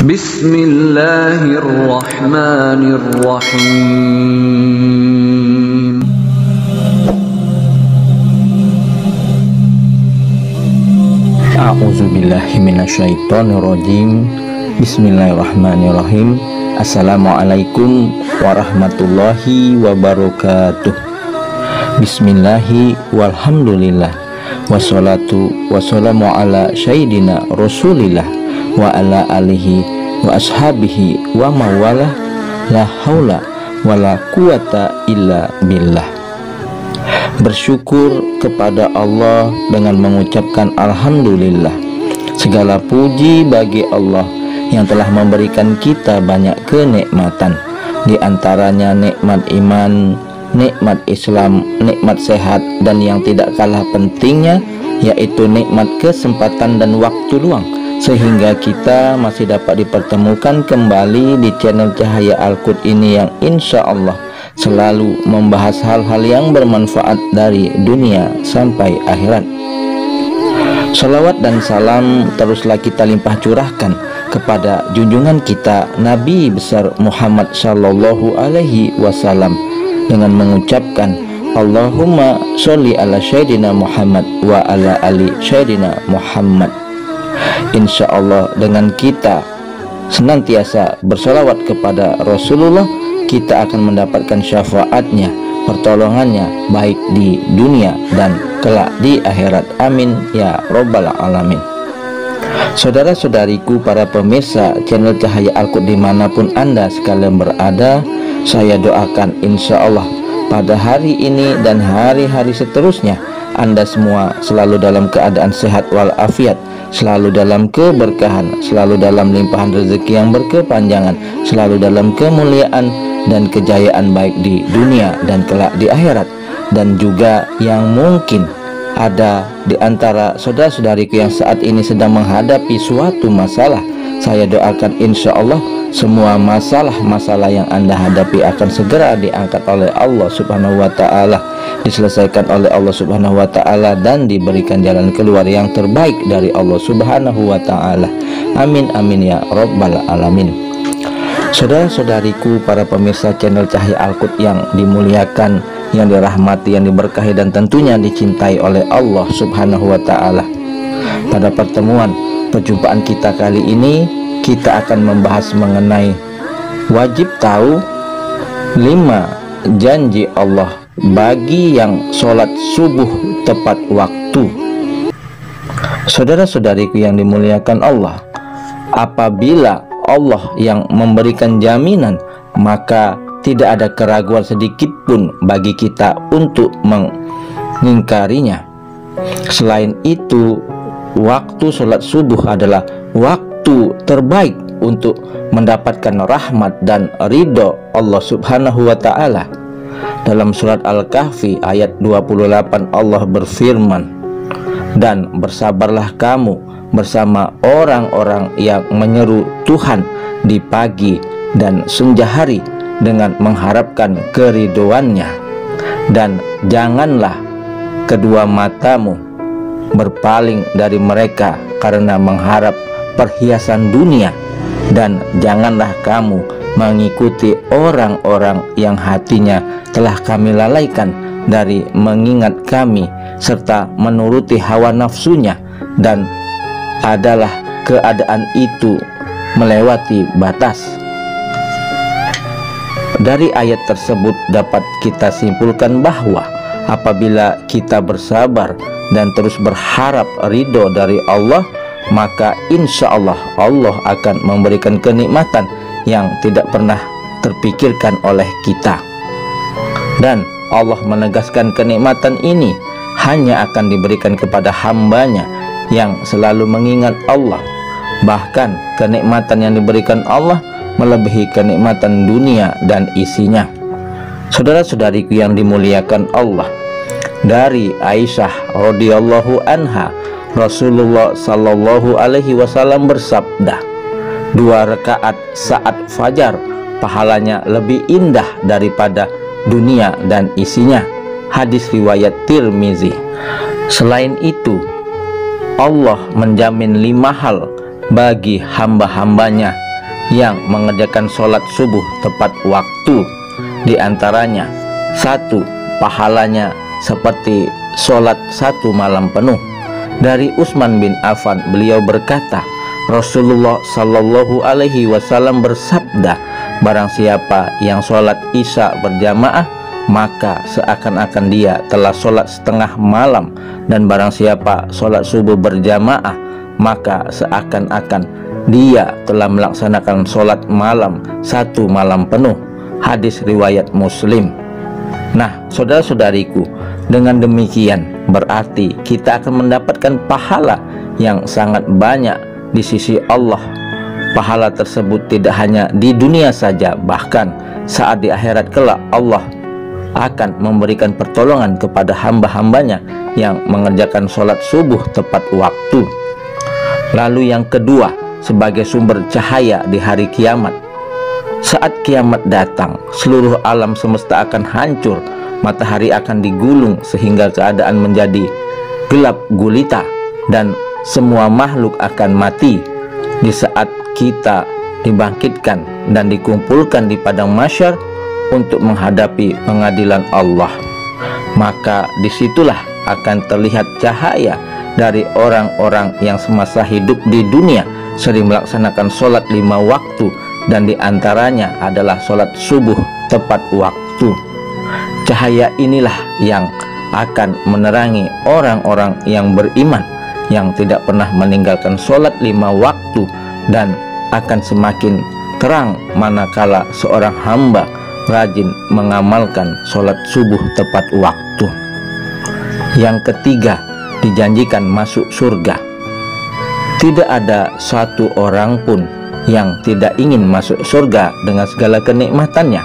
Bismillahirrahmanirrahim. A'udzubillahi minasyaitonirrajim. Bismillahirrahmanirrahim. Assalamualaikum warahmatullahi wabarakatuh. Bismillahi walhamdulillah. Wassalatu wassalamu ala sayyidina Rasulillah wa ala alihi wa ashabihi wa mawalah. La haula wala quwata illa billah. Bersyukur kepada Allah dengan mengucapkan alhamdulillah. Segala puji bagi Allah yang telah memberikan kita banyak kenikmatan, di antaranya nikmat iman, nikmat Islam, nikmat sehat, dan yang tidak kalah pentingnya yaitu nikmat kesempatan dan waktu luang, sehingga kita masih dapat dipertemukan kembali di channel Cahaya Al-Qud ini yang insya Allah selalu membahas hal-hal yang bermanfaat dari dunia sampai akhirat. Salawat dan salam teruslah kita limpah curahkan kepada junjungan kita Nabi besar Muhammad sallallahu alaihi wasallam dengan mengucapkan Allahumma sholli ala sayyidina Muhammad wa ala ali sayyidina Muhammad. Insya Allah dengan kita senantiasa bersalawat kepada Rasulullah, kita akan mendapatkan syafaatnya, pertolongannya, baik di dunia dan kelak di akhirat. Amin ya robbal alamin. Saudara-saudariku, para pemirsa channel Cahaya Al-Qud dimanapun Anda sekalian berada, saya doakan insya Allah pada hari ini dan hari-hari seterusnya Anda semua selalu dalam keadaan sehat walafiat, selalu dalam keberkahan, selalu dalam limpahan rezeki yang berkepanjangan, selalu dalam kemuliaan dan kejayaan baik di dunia dan kelak di akhirat. Dan juga yang mungkin ada di antara saudara-saudariku yang saat ini sedang menghadapi suatu masalah, saya doakan insya Allah semua masalah-masalah yang Anda hadapi akan segera diangkat oleh Allah Subhanahu wa Ta'ala, diselesaikan oleh Allah Subhanahu wa Ta'ala, dan diberikan jalan keluar yang terbaik dari Allah Subhanahu wa Ta'ala. Amin amin ya robbal alamin. Saudara-saudariku, para pemirsa channel Cahaya Al-Qud yang dimuliakan, yang dirahmati, yang diberkahi, dan tentunya dicintai oleh Allah Subhanahu wa Ta'ala, pada pertemuan perjumpaan kita kali ini kita akan membahas mengenai wajib tahu 5 janji Allah bagi yang sholat subuh tepat waktu. Saudara-saudariku yang dimuliakan Allah, apabila Allah yang memberikan jaminan, maka tidak ada keraguan sedikit pun bagi kita untuk mengingkarinya. Selain itu, waktu sholat subuh adalah waktu terbaik untuk mendapatkan rahmat dan ridho Allah Subhanahu wa Ta'ala. Dalam surat Al-Kahfi ayat 28 Allah berfirman, "Dan bersabarlah kamu bersama orang-orang yang menyeru Tuhan di pagi dan senja hari dengan mengharapkan keridhoannya, dan janganlah kedua matamu berpaling dari mereka karena mengharap perhiasan dunia, dan janganlah kamu mengikuti orang-orang yang hatinya telah kami lalaikan dari mengingat kami serta menuruti hawa nafsunya, dan adalah keadaan itu melewati batas." Dari ayat tersebut dapat kita simpulkan bahwa apabila kita bersabar dan terus berharap ridho dari Allah, maka insya Allah Allah akan memberikan kenikmatan yang tidak pernah terpikirkan oleh kita. Dan Allah menegaskan kenikmatan ini hanya akan diberikan kepada hambanya yang selalu mengingat Allah. Bahkan kenikmatan yang diberikan Allah melebihi kenikmatan dunia dan isinya. Saudara-saudariku yang dimuliakan Allah, dari Aisyah radhiyallahu anha, Rasulullah sallallahu alaihi wasallam bersabda, 2 rakaat saat fajar pahalanya lebih indah daripada dunia dan isinya. Hadis riwayat Tirmizi. Selain itu, Allah menjamin 5 hal bagi hamba-hambanya yang mengerjakan sholat subuh tepat waktu. Di antaranya, 1. Pahalanya seperti sholat 1 malam penuh. Dari Utsman bin Affan, beliau berkata, Rasulullah Shallallahu Alaihi Wasallam bersabda, barang siapa yang sholat isya berjamaah, maka seakan-akan dia telah sholat setengah malam, dan barang siapa sholat subuh berjamaah, maka seakan-akan dia telah melaksanakan sholat malam 1 malam penuh. Hadis riwayat Muslim. Nah, saudara-saudariku, dengan demikian berarti kita akan mendapatkan pahala yang sangat banyak di sisi Allah. Pahala tersebut tidak hanya di dunia saja, bahkan saat di akhirat kelak Allah akan memberikan pertolongan kepada hamba-hambanya yang mengerjakan sholat subuh tepat waktu. Lalu yang kedua, sebagai sumber cahaya di hari kiamat. Saat kiamat datang, seluruh alam semesta akan hancur, matahari akan digulung sehingga keadaan menjadi gelap gulita, dan semua makhluk akan mati. Di saat kita dibangkitkan dan dikumpulkan di padang mahsyar untuk menghadapi pengadilan Allah, maka disitulah akan terlihat cahaya dari orang-orang yang semasa hidup di dunia sering melaksanakan sholat 5 waktu, dan diantaranya adalah sholat subuh tepat waktu. Cahaya inilah yang akan menerangi orang-orang yang beriman, yang tidak pernah meninggalkan sholat 5 waktu, dan akan semakin terang manakala seorang hamba rajin mengamalkan sholat subuh tepat waktu. Yang ketiga, dijanjikan masuk surga. Tidak ada satu orang pun yang tidak ingin masuk surga dengan segala kenikmatannya.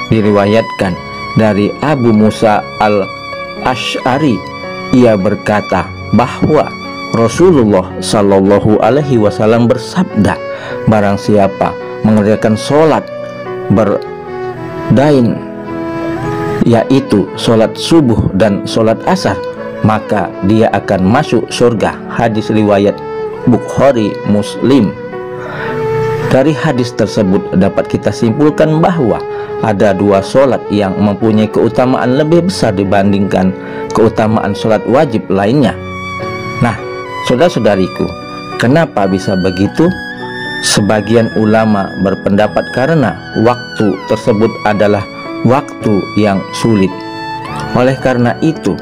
Diriwayatkan dari Abu Musa al-Asy'ari, ia berkata bahwa Rasulullah Shallallahu Alaihi Wasallam bersabda, barang siapa mengerjakan sholat berdain, yaitu sholat subuh dan sholat asar, maka dia akan masuk surga. Hadis riwayat Bukhari Muslim. Dari hadis tersebut dapat kita simpulkan bahwa ada 2 sholat yang mempunyai keutamaan lebih besar dibandingkan keutamaan sholat wajib lainnya. Nah, saudara-saudariku, kenapa bisa begitu? Sebagian ulama berpendapat karena waktu tersebut adalah waktu yang sulit. Oleh karena itu,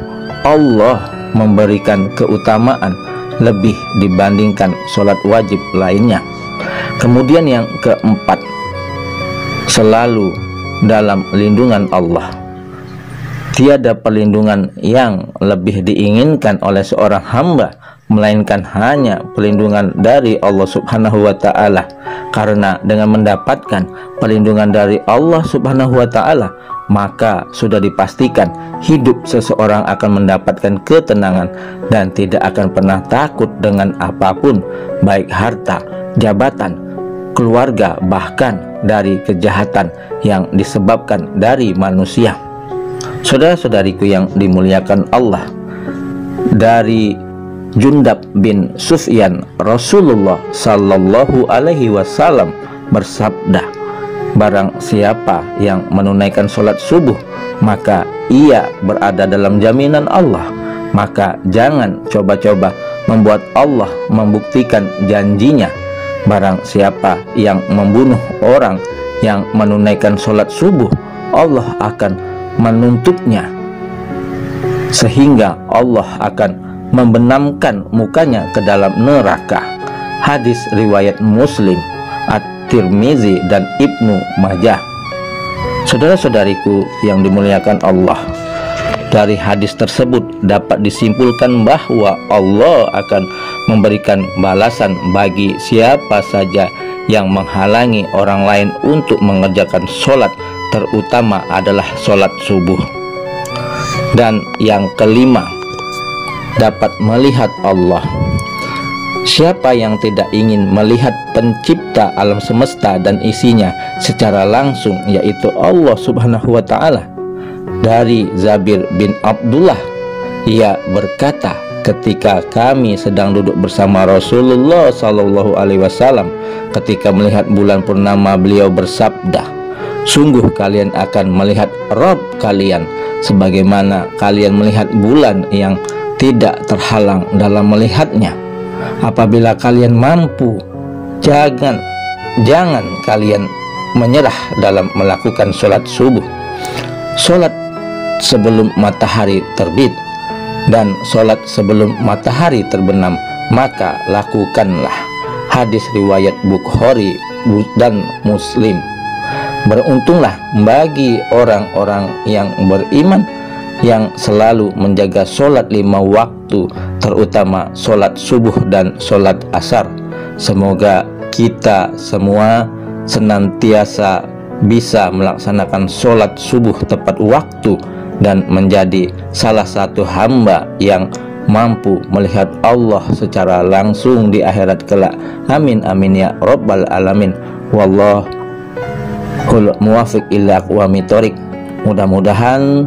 Allah memberikan keutamaan lebih dibandingkan sholat wajib lainnya. Kemudian yang keempat, selalu dalam lindungan Allah. Tiada perlindungan yang lebih diinginkan oleh seorang hamba melainkan hanya perlindungan dari Allah Subhanahu wa Ta'ala. Karena dengan mendapatkan perlindungan dari Allah Subhanahu wa Ta'ala, maka sudah dipastikan hidup seseorang akan mendapatkan ketenangan dan tidak akan pernah takut dengan apapun, baik harta, jabatan, keluarga, bahkan dari kejahatan yang disebabkan dari manusia. Saudara-saudariku yang dimuliakan Allah, dari Jundab bin Sufyan, Rasulullah Sallallahu Alaihi Wasallam bersabda, barang siapa yang menunaikan sholat subuh, maka ia berada dalam jaminan Allah. Maka jangan coba-coba membuat Allah membuktikan janjinya. Barang siapa yang membunuh orang yang menunaikan sholat subuh, Allah akan menuntutnya sehingga Allah akan membenamkan mukanya ke dalam neraka. Hadis riwayat Muslim, At-Tirmizi, dan Ibnu Majah. Saudara-saudariku yang dimuliakan Allah, dari hadis tersebut dapat disimpulkan bahwa Allah akan memberikan balasan bagi siapa saja yang menghalangi orang lain untuk mengerjakan sholat, terutama adalah sholat subuh. Dan yang kelima, dapat melihat Allah. Siapa yang tidak ingin melihat pencipta alam semesta dan isinya secara langsung, yaitu Allah Subhanahu wa Ta'ala? Dari Jabir bin Abdullah, ia berkata, ketika kami sedang duduk bersama Rasulullah Sallallahu Alaihi Wasallam, ketika melihat bulan purnama, beliau bersabda, sungguh kalian akan melihat Rabb kalian sebagaimana kalian melihat bulan yang tidak terhalang dalam melihatnya. Apabila kalian mampu, jangan kalian menyerah dalam melakukan sholat subuh, sholat sebelum matahari terbit, dan sholat sebelum matahari terbenam, maka lakukanlah. Hadis riwayat Bukhari dan Muslim. Beruntunglah bagi orang-orang yang beriman yang selalu menjaga sholat 5 waktu, terutama sholat subuh dan sholat asar. Semoga kita semua senantiasa bisa melaksanakan sholat subuh tepat waktu dan menjadi salah satu hamba yang mampu melihat Allah secara langsung di akhirat kelak. Amin amin ya rabbal alamin. Wallahul muwafiq ila aqwamit thoriq. Mudah-mudahan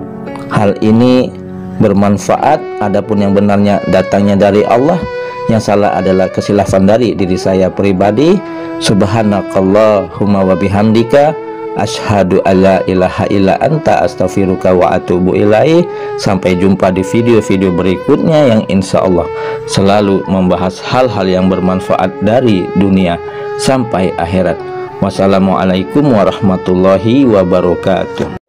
hal ini bermanfaat. Adapun yang benarnya datangnya dari Allah, yang salah adalah kesilafan dari diri saya pribadi. Subhanakallahumma wa bihamdika asyhadu alla ilaha illa anta astaghfiruka wa atubu ilaih. Sampai jumpa di video-video berikutnya yang insya Allah selalu membahas hal-hal yang bermanfaat dari dunia sampai akhirat. Wassalamualaikum warahmatullahi wabarakatuh.